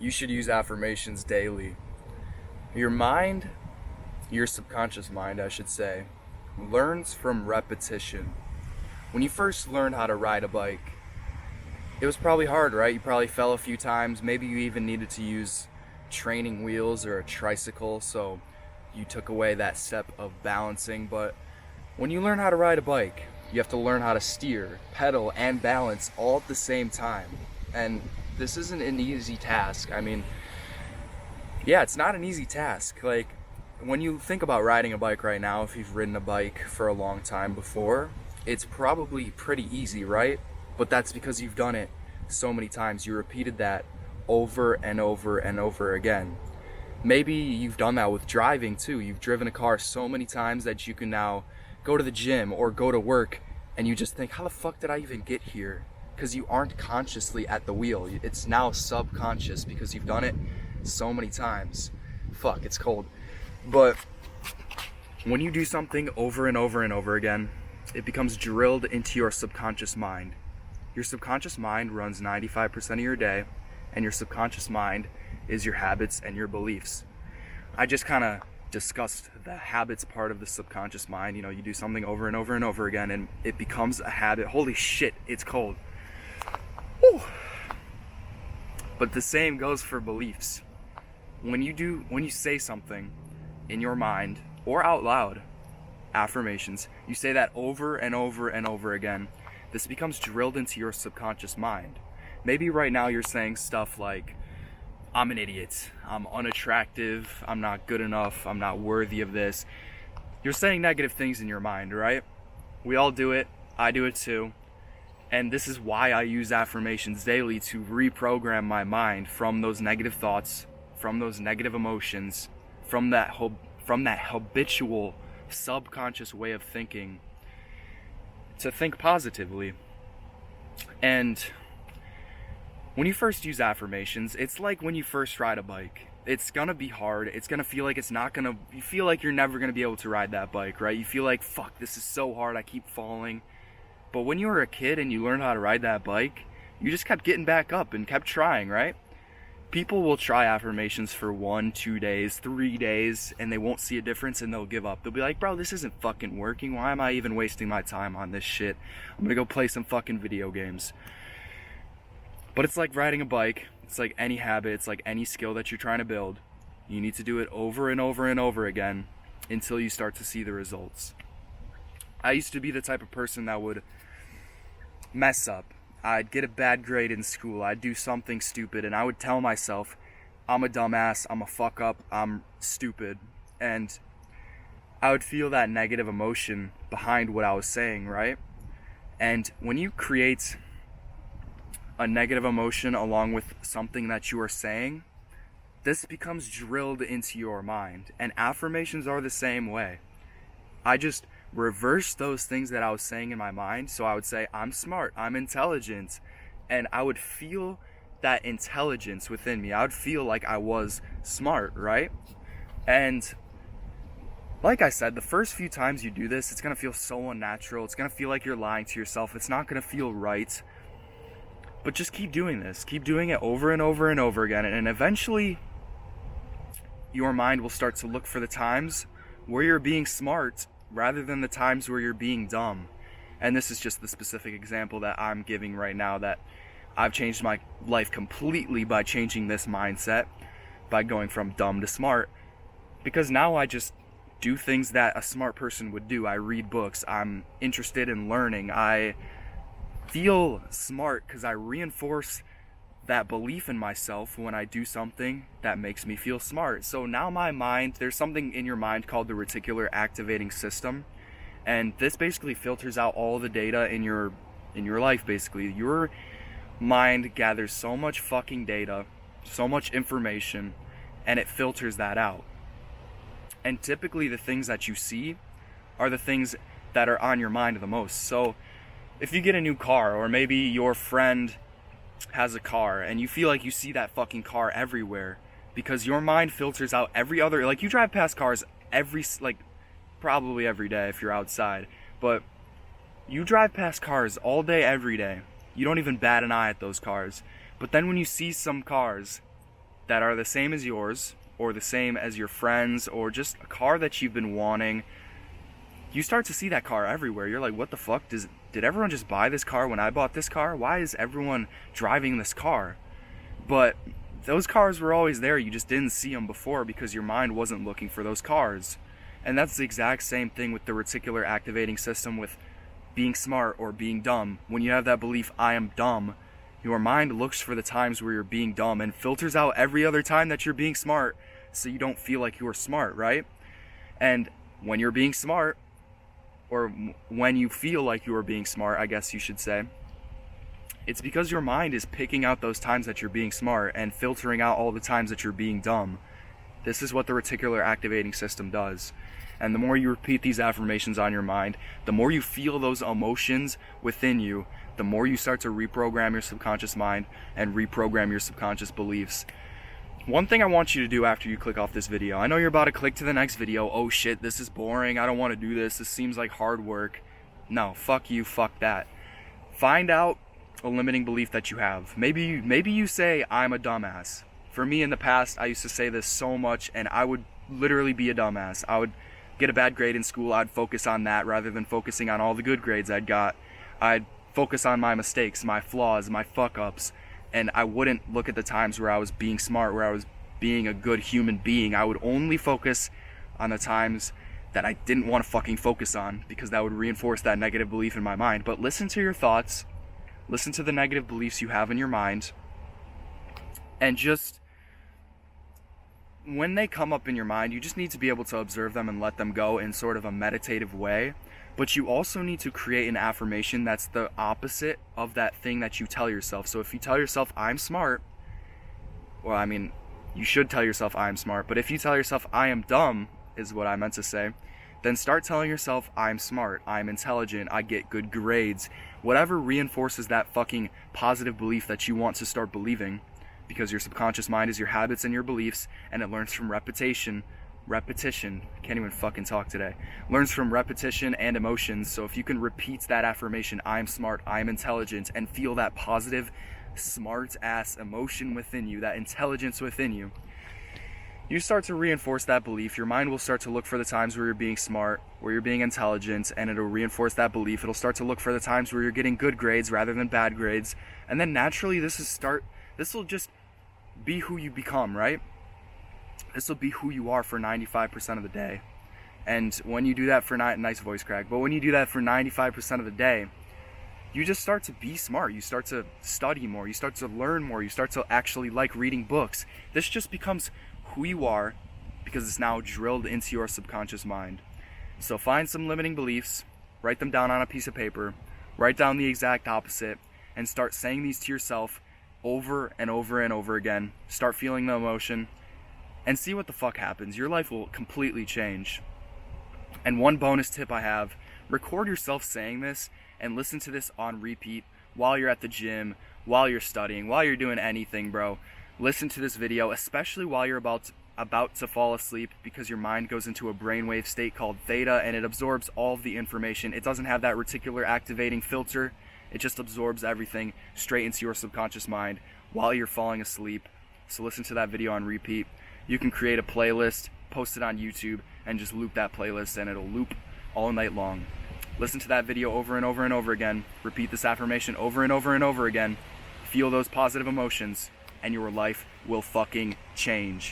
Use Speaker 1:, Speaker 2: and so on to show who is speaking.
Speaker 1: You should use affirmations daily. Your mind, your subconscious mind, I should say, learns from repetition. When you first learned how to ride a bike, it was probably hard, right? You probably fell a few times. Maybe you even needed to use training wheels or a tricycle, so you took away that step of balancing. But when you learn how to ride a bike, you have to learn how to steer, pedal, and balance all at the same time. And this isn't an easy task. I mean, yeah, it's not an easy task. Like, when you think about riding a bike right now, if you've ridden a bike for a long time before, it's probably pretty easy, right? But that's because you've done it so many times. You repeated that over and over and over again. Maybe you've done that with driving too. You've driven a car so many times that you can now go to the gym or go to work and you just think, how the fuck did I even get here? Because you aren't consciously at the wheel. It's now subconscious because you've done it so many times. Fuck, it's cold. But when you do something over and over and over again, it becomes drilled into your subconscious mind. Your subconscious mind runs 95% of your day, and your subconscious mind is your habits and your beliefs. I just kind of discussed the habits part of the subconscious mind. You know, you do something over and over and over again, and it becomes a habit. Holy shit, it's cold. Whew. But the same goes for beliefs. When you say something in your mind or out loud, affirmations, you say that over and over and over again, this becomes drilled into your subconscious mind. Maybe right now you're saying stuff like, I'm an idiot, I'm unattractive, I'm not good enough, I'm not worthy of this. You're saying negative things in your mind, right? We all do it, I do it too. And this is why I use affirmations daily, to reprogram my mind from those negative thoughts, from those negative emotions, from that habitual subconscious way of thinking, to think positively. And when you first use affirmations, it's like when you first ride a bike. It's gonna be hard. It's gonna feel like you feel like you're never gonna be able to ride that bike, right? You feel like, fuck, this is so hard, I keep falling. But when you were a kid and you learned how to ride that bike, you just kept getting back up and kept trying, right? People will try affirmations for 1, 2 days, 3 days, and they won't see a difference and they'll give up. They'll be like, bro, this isn't fucking working. Why am I even wasting my time on this shit? I'm gonna go play some fucking video games. But it's like riding a bike. It's like any habit. It's like any skill that you're trying to build. You need to do it over and over and over again until you start to see the results. I used to be the type of person that would mess up. I'd get a bad grade in school, I'd do something stupid, and I would tell myself, I'm a dumbass, I'm a fuck up, I'm stupid. And I would feel that negative emotion behind what I was saying, right? And when you create a negative emotion along with something that you are saying, this becomes drilled into your mind. And affirmations are the same way. I just reverse those things that I was saying in my mind. So I would say, I'm smart, I'm intelligent, and I would feel that intelligence within me. I would feel like I was smart, right? And like I said, the first few times you do this, it's gonna feel so unnatural. It's gonna feel like you're lying to yourself. It's not gonna feel right. But just keep doing this. Keep doing it over and over and over again, and eventually your mind will start to look for the times where you're being smart rather than the times where you're being dumb. And this is just the specific example that I'm giving right now, that I've changed my life completely by changing this mindset, by going from dumb to smart. Because now I just do things that a smart person would do. I read books, I'm interested in learning, I feel smart because I reinforce that belief in myself when I do something that makes me feel smart. So now my mind, there's something in your mind called the reticular activating system, and this basically filters out all the data in your life. Basically, your mind gathers so much fucking data, so much information, and it filters that out. And typically the things that you see are the things that are on your mind the most. So if you get a new car, or maybe your friend has a car and you feel like you see that fucking car everywhere, because your mind filters out every other, like, you drive past cars probably every day if you're outside, but you drive past cars all day every day. You don't even bat an eye at those cars. But then when you see some cars that are the same as yours, or the same as your friends, or just a car that you've been wanting, you start to see that car everywhere. You're like, what the fuck? Did everyone just buy this car when I bought this car? Why is everyone driving this car? But those cars were always there. You just didn't see them before because your mind wasn't looking for those cars. And that's the exact same thing with the reticular activating system with being smart or being dumb. When you have that belief, I am dumb, your mind looks for the times where you're being dumb and filters out every other time that you're being smart so you don't feel like you're smart, right? And when you're being smart, or when you feel like you are being smart, I guess you should say, it's because your mind is picking out those times that you're being smart and filtering out all the times that you're being dumb. This is what the reticular activating system does. And the more you repeat these affirmations on your mind, the more you feel those emotions within you, the more you start to reprogram your subconscious mind and reprogram your subconscious beliefs. One thing I want you to do after you click off this video, I know you're about to click to the next video. Oh shit, this is boring. I don't want to do this. This seems like hard work. No, fuck you, fuck that. Find out a limiting belief that you have. Maybe you say, I'm a dumbass. For me in the past, I used to say this so much, and I would literally be a dumbass. I would get a bad grade in school. I'd focus on that rather than focusing on all the good grades I'd got. I'd focus on my mistakes, my flaws, my fuck-ups, and I wouldn't look at the times where I was being smart, where I was being a good human being. I would only focus on the times that I didn't want to fucking focus on, because that would reinforce that negative belief in my mind. But listen to your thoughts, listen to the negative beliefs you have in your mind, and just, when they come up in your mind, you just need to be able to observe them and let them go in sort of a meditative way. But you also need to create an affirmation that's the opposite of that thing that you tell yourself. So if you tell yourself, I'm smart, well, I mean, you should tell yourself, I'm smart. But if you tell yourself, I am dumb, is what I meant to say, then start telling yourself, I'm smart, I'm intelligent, I get good grades. Whatever reinforces that fucking positive belief that you want to start believing, because your subconscious mind is your habits and your beliefs, and it learns from repetition, can't even fucking talk today, learns from repetition and emotions. So if you can repeat that affirmation, I'm smart, I'm intelligent, and feel that positive, smart ass emotion within you, that intelligence within you, you start to reinforce that belief. Your mind will start to look for the times where you're being smart, where you're being intelligent, and it'll reinforce that belief. It'll start to look for the times where you're getting good grades rather than bad grades, and then naturally this will just be who you become, right? This will be who you are for 95% of the day. And when you do that for nice voice crack, but when you do that for 95% of the day, you just start to be smart. You start to study more. You start to learn more. You start to actually like reading books. This just becomes who you are because it's now drilled into your subconscious mind. So find some limiting beliefs, write them down on a piece of paper, write down the exact opposite, and start saying these to yourself over and over and over again. Start feeling the emotion and see what the fuck happens. Your life will completely change. And one bonus tip I have, record yourself saying this and listen to this on repeat while you're at the gym, while you're studying, while you're doing anything, bro. Listen to this video, especially while you're about to fall asleep, because your mind goes into a brainwave state called theta, and it absorbs all of the information. It doesn't have that reticular activating filter. It just absorbs everything straight into your subconscious mind while you're falling asleep. So listen to that video on repeat. You can create a playlist, post it on YouTube, and just loop that playlist, and it'll loop all night long. Listen to that video over and over and over again. Repeat this affirmation over and over and over again. Feel those positive emotions, and your life will fucking change.